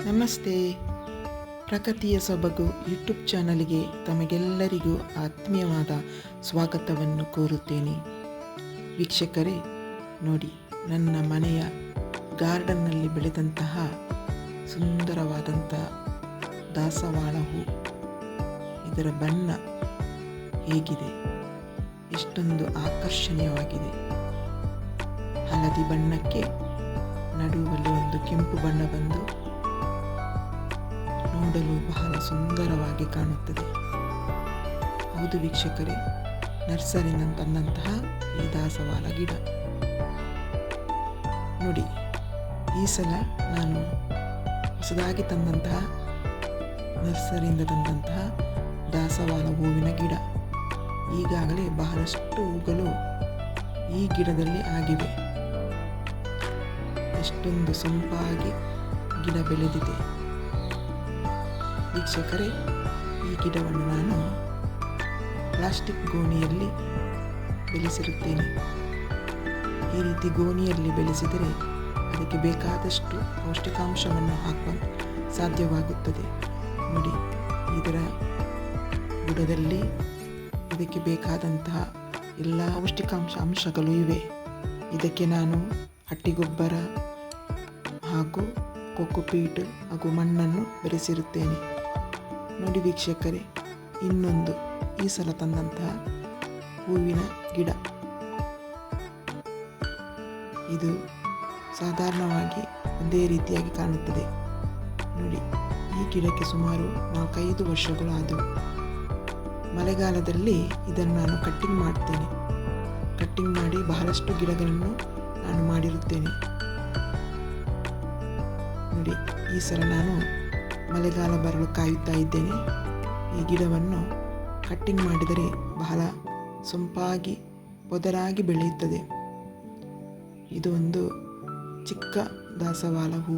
ನಮಸ್ತೆ. ಪ್ರಕೃತಿಯ ಸೊಬಗು ಯೂಟ್ಯೂಬ್ ಚಾನಲ್ಗೆ ತಮಗೆಲ್ಲರಿಗೂ ಆತ್ಮೀಯವಾದ ಸ್ವಾಗತವನ್ನು ಕೋರುತ್ತೇನೆ. ವೀಕ್ಷಕರೇ, ನೋಡಿ, ನನ್ನ ಮನೆಯ ಗಾರ್ಡನ್ನಲ್ಲಿ ಬೆಳೆದಂತಹ ಸುಂದರವಾದಂಥ ದಾಸವಾಳ ಹೂ. ಇದರ ಬಣ್ಣ ಹೇಗಿದೆ, ಎಷ್ಟೊಂದು ಆಕರ್ಷಣೀಯವಾಗಿದೆ. ಹಳದಿ ಬಣ್ಣಕ್ಕೆ ನಡುವಲ್ಲಿ ಒಂದು ಕೆಂಪು ಬಣ್ಣ ಬಂದು ನೋಡಲು ಬಹಳ ಸುಂದರವಾಗಿ ಕಾಣುತ್ತದೆ. ಹೌದು ವೀಕ್ಷಕರೇ, ನರ್ಸರಿಯಿಂದ ತಂದಂತಹ ಈ ದಾಸವಾಳ ಗಿಡ ನೋಡಿ. ಈ ಸಲ ನಾನು ಹೊಸದಾಗಿ ತಂದಂತಹ ನರ್ಸರಿಯಿಂದ ತಂದಂತಹ ದಾಸವಾಳ ಹೂವಿನ ಗಿಡ. ಈಗಾಗಲೇ ಬಹಳಷ್ಟು ಹೂಗಳು ಈ ಗಿಡದಲ್ಲಿ ಆಗಿವೆ. ಎಷ್ಟೊಂದು ಸೊಂಪಾಗಿ ಗಿಡ ಬೆಳೆದಿದೆ. ವೀಕ್ಷಕರೇ, ಈ ಗಿಡವನ್ನು ನಾನು ಪ್ಲಾಸ್ಟಿಕ್ ಗೋಣಿಯಲ್ಲಿ ಬೆಳೆಸಿರುತ್ತೇನೆ. ಈ ರೀತಿ ಗೋಣಿಯಲ್ಲಿ ಬೆಳೆಸಿದರೆ ಅದಕ್ಕೆ ಬೇಕಾದಷ್ಟು ಪೌಷ್ಟಿಕಾಂಶವನ್ನು ಹಾಕುವ ಸಾಧ್ಯವಾಗುತ್ತದೆ. ನೋಡಿ, ಇದರ ಬುಡದಲ್ಲಿ ಇದಕ್ಕೆ ಬೇಕಾದಂತಹ ಎಲ್ಲ ಅಂಶಗಳು ಇವೆ. ಇದಕ್ಕೆ ನಾನು ಹಟ್ಟಿಗೊಬ್ಬರ ಹಾಗೂ ಕೊಕೊಪೀಟ್ ಹಾಗೂ ಮಣ್ಣನ್ನು ಬೆರೆಸಿರುತ್ತೇನೆ. ನೋಡಿ ವೀಕ್ಷಕರೇ, ಇನ್ನೊಂದು ಈ ಸಲ ತಂದಂತಹ ಹೂವಿನ ಗಿಡ. ಇದು ಸಾಧಾರಣವಾಗಿ ಒಂದೇ ರೀತಿಯಾಗಿ ಕಾಣುತ್ತದೆ. ನೋಡಿ, ಈ ಗಿಡಕ್ಕೆ ಸುಮಾರು 4-5 ವರ್ಷಗಳು ಆದವು. ಮಳೆಗಾಲದಲ್ಲಿ ಇದನ್ನು ನಾನು ಕಟ್ಟಿಂಗ್ ಮಾಡ್ತೇನೆ. ಕಟ್ಟಿಂಗ್ ಮಾಡಿ ಬಹಳಷ್ಟು ಗಿಡಗಳನ್ನು ನಾನು ಮಾಡಿರುತ್ತೇನೆ. ನೋಡಿ, ಈ ಸಲ ನಾನು ಮಳೆಗಾಲ ಬರಲು ಕಾಯುತ್ತಾ ಇದ್ದೇನೆ. ಈ ಗಿಡವನ್ನು ಕಟ್ಟಿಂಗ್ ಮಾಡಿದರೆ ಬಹಳ ಸೊಂಪಾಗಿ ಪೊದರಾಗಿ ಬೆಳೆಯುತ್ತದೆ. ಇದು ಒಂದು ಚಿಕ್ಕ ದಾಸವಾಳ ಹೂ.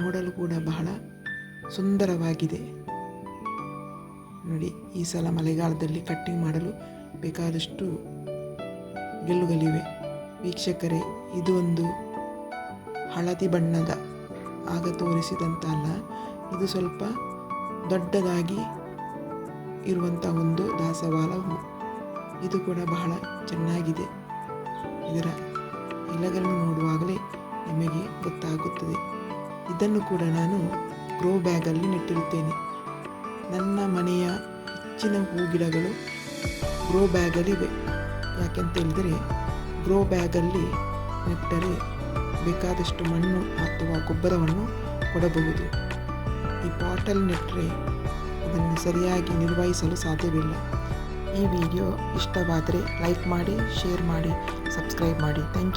ನೋಡಲು ಕೂಡ ಬಹಳ ಸುಂದರವಾಗಿದೆ. ನೋಡಿ, ಈ ಸಲ ಮಳೆಗಾಲದಲ್ಲಿ ಕಟ್ಟಿಂಗ್ ಮಾಡಲು ಬೇಕಾದಷ್ಟು ಗೆಲ್ಲುಗಳಿವೆ. ವೀಕ್ಷಕರೇ, ಇದು ಒಂದು ಹಳದಿ ಬಣ್ಣದ ಆಗ ತೋರಿಸಿದಂತಲ್ಲ, ಇದು ಸ್ವಲ್ಪ ದೊಡ್ಡದಾಗಿ ಇರುವಂಥ ಒಂದು ದಾಸವಾಳ ಹೂ. ಇದು ಕೂಡ ಬಹಳ ಚೆನ್ನಾಗಿದೆ. ಇದರ ಎಲೆಗಳನ್ನು ನೋಡುವಾಗಲೇ ನಿಮಗೆ ಗೊತ್ತಾಗುತ್ತದೆ. ಇದನ್ನು ಕೂಡ ನಾನು ಗ್ರೋ ಬ್ಯಾಗಲ್ಲಿ ನೆಟ್ಟಿರುತ್ತೇನೆ. ನನ್ನ ಮನೆಯ ಹೆಚ್ಚಿನ ಹೂ ಗಿಡಗಳು ಗ್ರೋ ಬ್ಯಾಗಲ್ಲಿವೆ. ಯಾಕೆಂತ ಹೇಳಿದರೆ, ಗ್ರೋ ಬ್ಯಾಗಲ್ಲಿ ನೆಟ್ಟರೆ ಬೇಕಾದಷ್ಟು ಮಣ್ಣು ಅಥವಾ ಗೊಬ್ಬರವನ್ನು ಕೊಡಬಹುದು. ಈ ಪಾಟಲ್ಲಿ ನೆಟ್ಟರೆ ಅದನ್ನು ಸರಿಯಾಗಿ ನಿರ್ವಹಿಸಲು ಸಾಧ್ಯವಿಲ್ಲ. ಈ ವಿಡಿಯೋ ಇಷ್ಟವಾದರೆ ಲೈಕ್ ಮಾಡಿ, ಶೇರ್ ಮಾಡಿ, ಸಬ್ಸ್ಕ್ರೈಬ್ ಮಾಡಿ. Thank you.